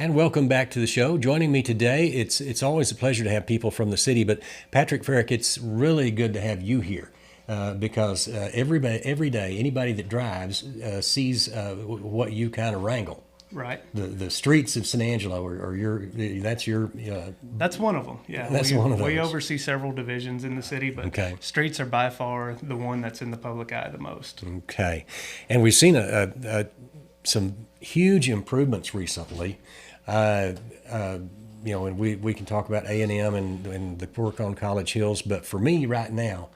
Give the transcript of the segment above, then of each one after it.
And welcome back to the show. Joining me today, it's always a pleasure to have people from the city, but Patrick Frerich, it's really good to have you here because every day, anybody that drives sees what you kind of wrangle. Right. The streets of San Angelo are your. That's one of them. Yeah. That's one of those. We oversee several divisions in the city, but Okay. streets are by far the one that's in the public eye the most. Okay, and we've seen some huge improvements recently. And we can talk about A&M and the work on College Hills, but for me right now,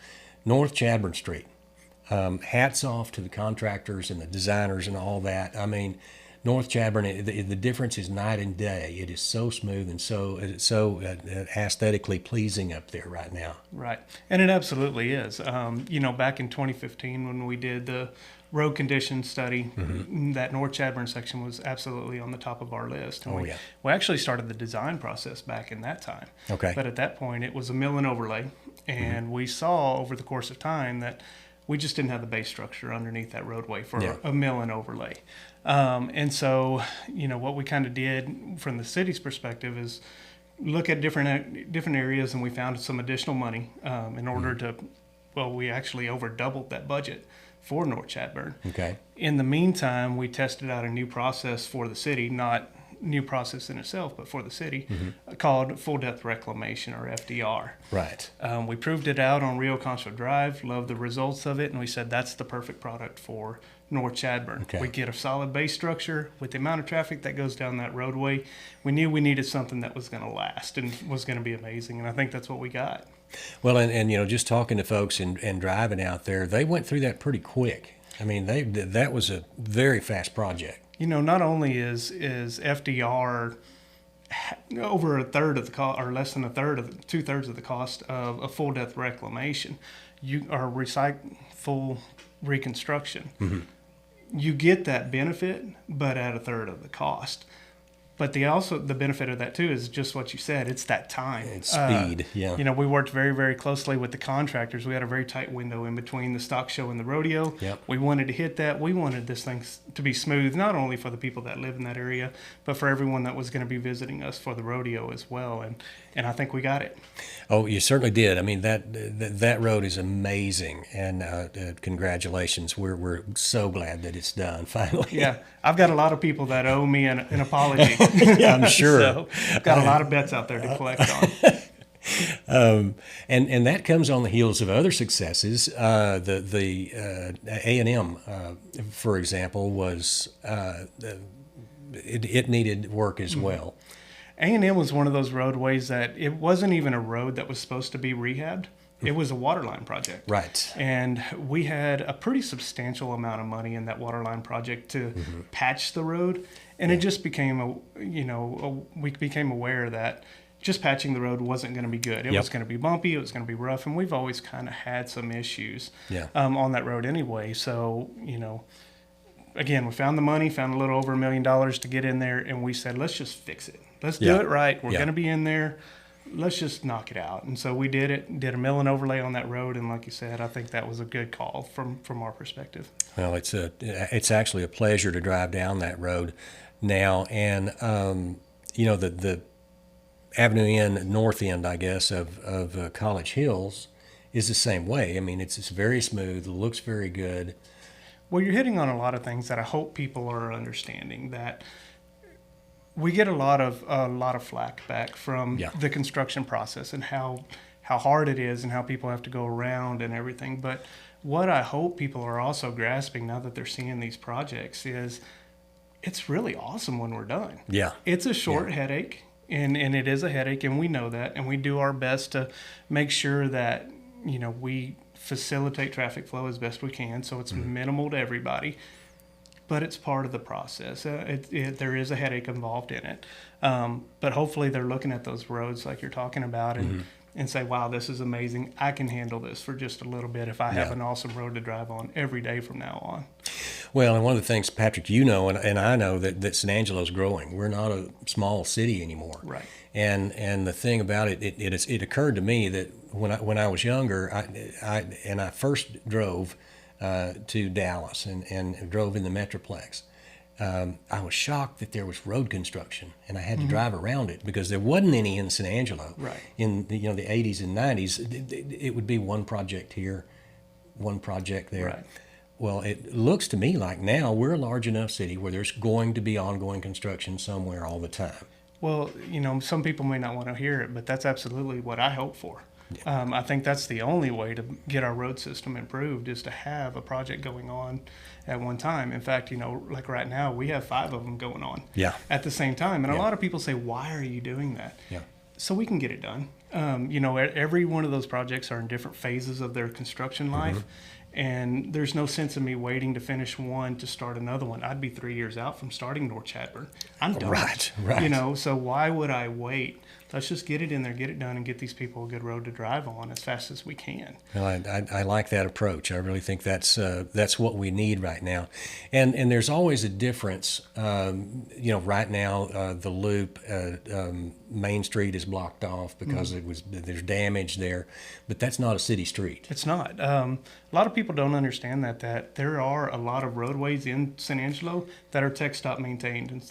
North Chadbourn Street, hats off to the contractors and the designers and all that. I mean, North Chadbourn, the difference is night and day. It is so smooth and so aesthetically pleasing up there right now. Right. And it absolutely is. Back in 2015 when we did the road condition study, that North Chadbourn section was absolutely on the top of our list. And we actually started the design process back in that time. Okay. But at that point, it was a mill and overlay. And we saw over the course of time that we just didn't have the base structure underneath that roadway for a mill and overlay. And so, what we kind of did from the city's perspective is look at different areas, and we found some additional money in order to, we actually over doubled that budget for North Chadbourn. Okay. In the meantime, we tested out a new process for the city, not new process in itself, but for the city, called full depth reclamation, or FDR. Right. We proved it out on Rio Concho Drive, loved the results of it, and we said that's the perfect product for North Chadbourn. Okay. We get a solid base structure with the amount of traffic that goes down that roadway. We knew we needed something that was going to last and was going to be amazing, and I think that's what we got. Well, and just talking to folks and driving out there, they went through that pretty quick. I mean, that was a very fast project. Not only is FDR over a third of the cost, or less than a third of 2/3 of the cost of a full depth reclamation, full reconstruction. You get that benefit, but at a third of the cost. But the benefit of that too is just what you said. It's that time. It's speed. We worked very, very closely with the contractors. We had a very tight window in between the stock show and the rodeo. Yep. We wanted to hit that. We wanted this thing to be smooth, not only for the people that live in that area, but for everyone that was going to be visiting us for the rodeo as well. And I think we got it. Oh, you certainly did. I mean, that road is amazing, and congratulations. We're so glad that it's done finally. Yeah, I've got a lot of people that owe me an apology. Yeah, I'm sure. So I've got a lot of bets out there to collect on. And that comes on the heels of other successes. The A&M, for example, was it needed work as well. A&M was one of those roadways that it wasn't even a road that was supposed to be rehabbed. It was a waterline project. Right. And we had a pretty substantial amount of money in that waterline project to patch the road. And it just became we became aware that just patching the road wasn't going to be good. It was going to be bumpy. It was going to be rough. And we've always kind of had some issues on that road anyway. So, again, we found the money, found a little over $1 million to get in there. And we said, let's just fix it. Let's do it right. We're going to be in there. Let's just knock it out. And so we did it, did a mill and overlay on that road. And like you said, I think that was a good call from our perspective. Well, it's actually a pleasure to drive down that road now. And, the Avenue N, north end, I guess, of College Hills is the same way. I mean, it's very smooth, looks very good. Well, you're hitting on a lot of things that I hope people are understanding, that we get a lot of flack back from the construction process and how hard it is and how people have to go around and everything. But what I hope people are also grasping now that they're seeing these projects is it's really awesome when we're done. Yeah. It's a short headache, and it is a headache, and we know that, and we do our best to make sure that, we facilitate traffic flow as best we can so it's minimal to everybody. But it's part of the process. There is a headache involved in it. But hopefully they're looking at those roads like you're talking about and say, wow, this is amazing. I can handle this for just a little bit if I have an awesome road to drive on every day from now on. Well, and one of the things, Patrick, and I know that San Angelo's growing. We're not a small city anymore. Right. And the thing about it occurred to me that when I was younger, I first drove to Dallas and drove in the Metroplex. I was shocked that there was road construction, and I had to drive around it because there wasn't any in San Angelo. Right. In the, the 80s and 90s, it would be one project here, one project there. Right. Well, it looks to me like now we're a large enough city where there's going to be ongoing construction somewhere all the time. Well, some people may not want to hear it, but that's absolutely what I hope for. I think that's the only way to get our road system improved is to have a project going on at one time. In fact, like right now, we have 5 of them going on at the same time. And a lot of people say, why are you doing that? Yeah. So we can get it done. Every one of those projects are in different phases of their construction life. And there's no sense of me waiting to finish one to start another one. I'd be 3 years out from starting North Chadbourn. I'm done. Right. So why would I wait? Let's just get it in there, get it done, and get these people a good road to drive on as fast as we can. Well, I like that approach. I really think that's what we need right now, and there's always a difference. Right now the loop, Main Street is blocked off because there's damage there, but that's not a city street. It's not. A lot of people don't understand that there are a lot of roadways in San Angelo that are TxDOT maintained. And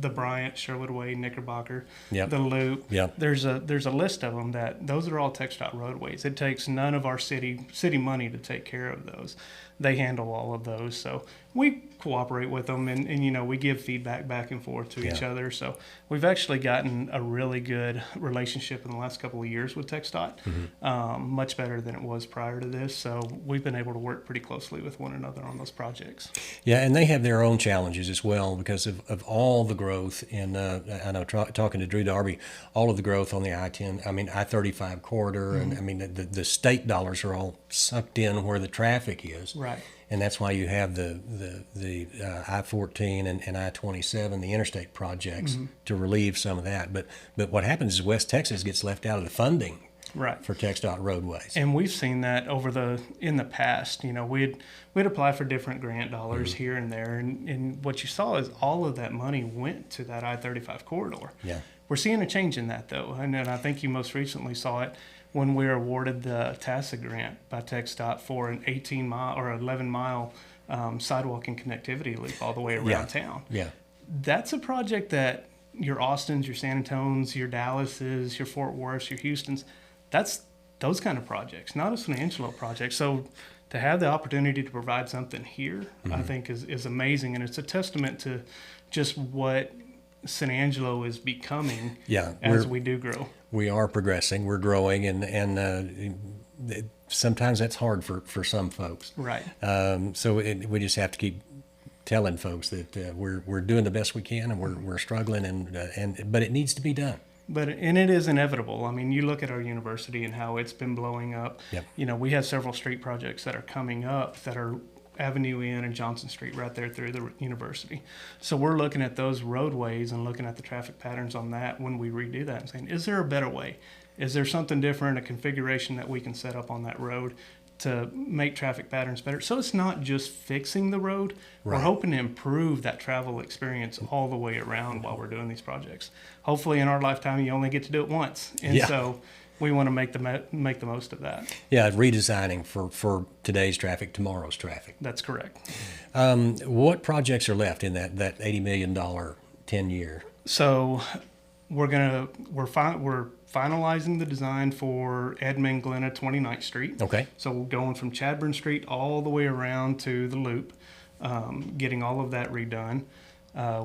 the Bryant, Sherwood Way, Knickerbocker, the Loop. Yep. There's a list of them that those are all TxDOT roadways. It takes none of our city money to take care of those. They handle all of those. So we cooperate with them and we give feedback back and forth to each other. So we've actually gotten a really good relationship in the last couple of years with TxDOT, much better than it was prior to this. So we've been able to work pretty closely with one another on those projects. Yeah, and they have their own challenges as well because of all the growth in, I know talking to Drew Darby, all of the growth on the I-35 corridor, and the state dollars are all sucked in where the traffic is. Right. And that's why you have the I-14 and I-27, the interstate projects, to relieve some of that. But what happens is West Texas gets left out of the funding for TxDOT roadways. And we've seen that in the past. We'd apply for different grant dollars here and there, and what you saw is all of that money went to that I-35 corridor. Yeah. We're seeing a change in that though, and I think you most recently saw it when we were awarded the TASA grant by TxDOT for an 18-mile or 11-mile sidewalk and connectivity loop all the way around town. Yeah. That's a project that your Austins, your San Antonio's, your Dallases, your Fort Worths, your Houstons, that's those kind of projects, not a San Angelo project. So to have the opportunity to provide something here, I think is amazing, and it's a testament to just what San Angelo is becoming as we do grow. We are progressing, we're growing, and sometimes that's hard for some folks. Right. So we just have to keep telling folks that we're doing the best we can, and we're struggling, but it needs to be done. And it is inevitable. I mean, you look at our university and how it's been blowing up. Yep. We have several street projects that are coming up that are Avenue N and Johnson Street right there through the university. So we're looking at those roadways and looking at the traffic patterns on that when we redo that and saying, is there a better way? Is there something different, a configuration that we can set up on that road to make traffic patterns better? So it's not just fixing the road. Right. We're hoping to improve that travel experience all the way around while we're doing these projects. Hopefully in our lifetime, you only get to do it once. And so we want to make the most of that. Yeah, redesigning for today's traffic, tomorrow's traffic. That's correct. What projects are left in that $80 million 10-year? So we're finalizing the design for Edmond Glenna 29th Street. Okay. So we're going from Chadbourn Street all the way around to the Loop, getting all of that redone.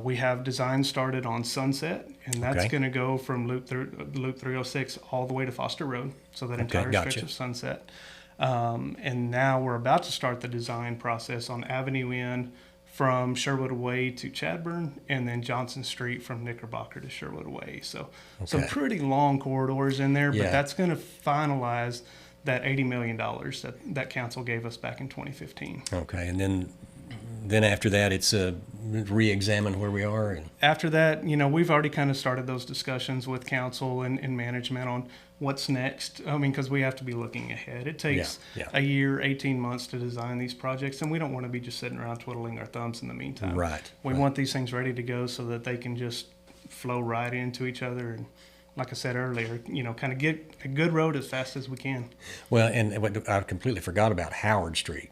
We have design started on Sunset, and that's going to go from Loop 306 all the way to Foster Road, so that entire stretch of Sunset. And now we're about to start the design process on Avenue N from Sherwood Way to Chadbourn, and then Johnson Street from Knickerbocker to Sherwood Way. So some pretty long corridors in there, but that's going to finalize that $80 million that council gave us back in 2015. Okay, and then after that, it's re-examine where we are. And after that, we've already kind of started those discussions with council and management on what's next. I mean, because we have to be looking ahead. It takes a year, 18 months to design these projects, and we don't want to be just sitting around twiddling our thumbs in the meantime. Right. We want these things ready to go so that they can just flow right into each other and, like I said earlier, kind of get a good road as fast as we can. Well, and what I completely forgot about Howard Street.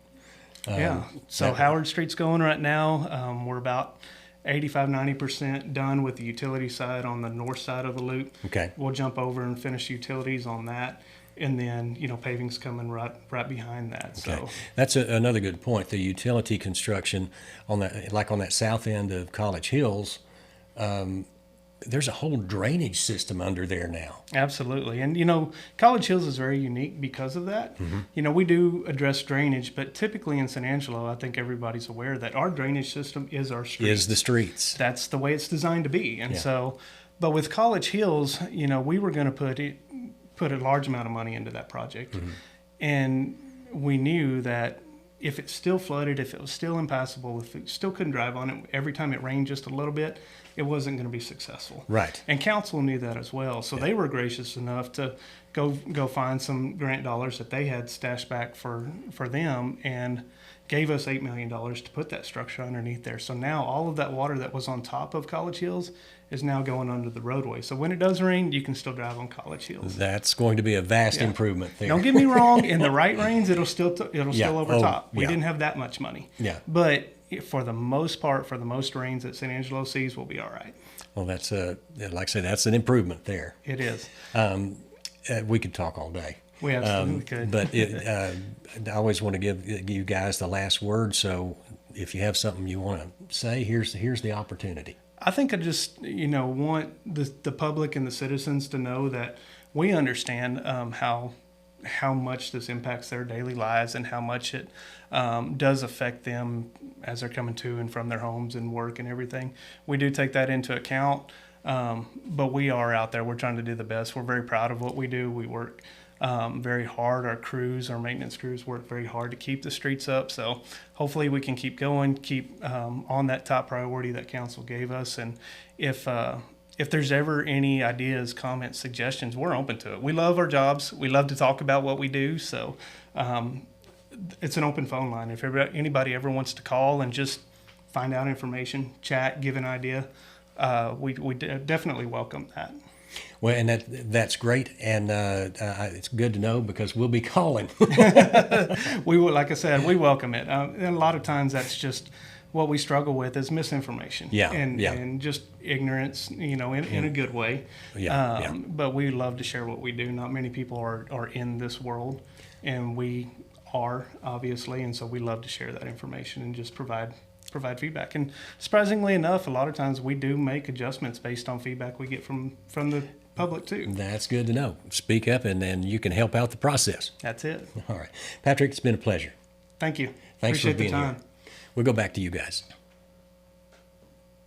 So Howard Street's going right now. We're about 85-90% done with the utility side on the north side of the loop. Okay. We'll jump over and finish utilities on that. And then, paving's coming right behind that. So Okay. That's another good point. The utility construction on that south end of College Hills, there's a whole drainage system under there now. absolutely. And, College Hills is very unique because of that. Mm-hmm. We do address drainage, but typically in San Angelo, I think everybody's aware that our drainage system is our streets. Is the streets. That's the way it's designed to be. And Yeah. so, but with College Hills, we were going to put a large amount of money into that project. Mm-hmm. And we knew that if it still flooded, if it was still impassable, if it still couldn't drive on it, every time it rained just a little bit, it wasn't going to be successful. Right. And council knew that as well. So they were gracious enough to go find some grant dollars that they had stashed back for them and gave us $8 million to put that structure underneath there. So now all of that water that was on top of College Hills is now going under the roadway. So when it does rain, you can still drive on College Hills. That's going to be a vast Yeah. improvement there. Don't get me wrong. In the right rains, it'll still overtop. We yeah. didn't have that much money. Yeah. But for the most part, for the most rains that San Angelo sees, we'll be all right. Well, that's like I say, that's an improvement there. It is. We could talk all day. We absolutely could. But I always want to give you guys the last word. So if you have something you want to say, here's the opportunity. I think I just, want the public and the citizens to know that we understand how much this impacts their daily lives and how much it does affect them as they're coming to and from their homes and work and everything. We do take that into account, but we are out there. We're trying to do the best. We're very proud of what we do. We work very hard. Our maintenance crews work very hard to keep the streets up. So hopefully we can keep going, keep on that top priority that council gave us. And if there's ever any ideas, comments, suggestions, we're open to it. We love our jobs. We love to talk about what we do. So it's an open phone line. If anybody ever wants to call and just find out information, chat, give an idea, we definitely welcome that. Well, and that's great, and it's good to know because we'll be calling. We will, like I said, we welcome it. And a lot of times that's just what we struggle with is misinformation. Yeah, and just ignorance, in a good way. Yeah. But we love to share what we do. Not many people are in this world, and we are, obviously, and so we love to share that information and just provide feedback. And surprisingly enough, a lot of times we do make adjustments based on feedback we get from the public too. That's good to know. Speak up, and then you can help out the process. That's it. All right. Patrick, it's been a pleasure. Thank you. Thanks Appreciate for being the time. here. We'll go back to you guys.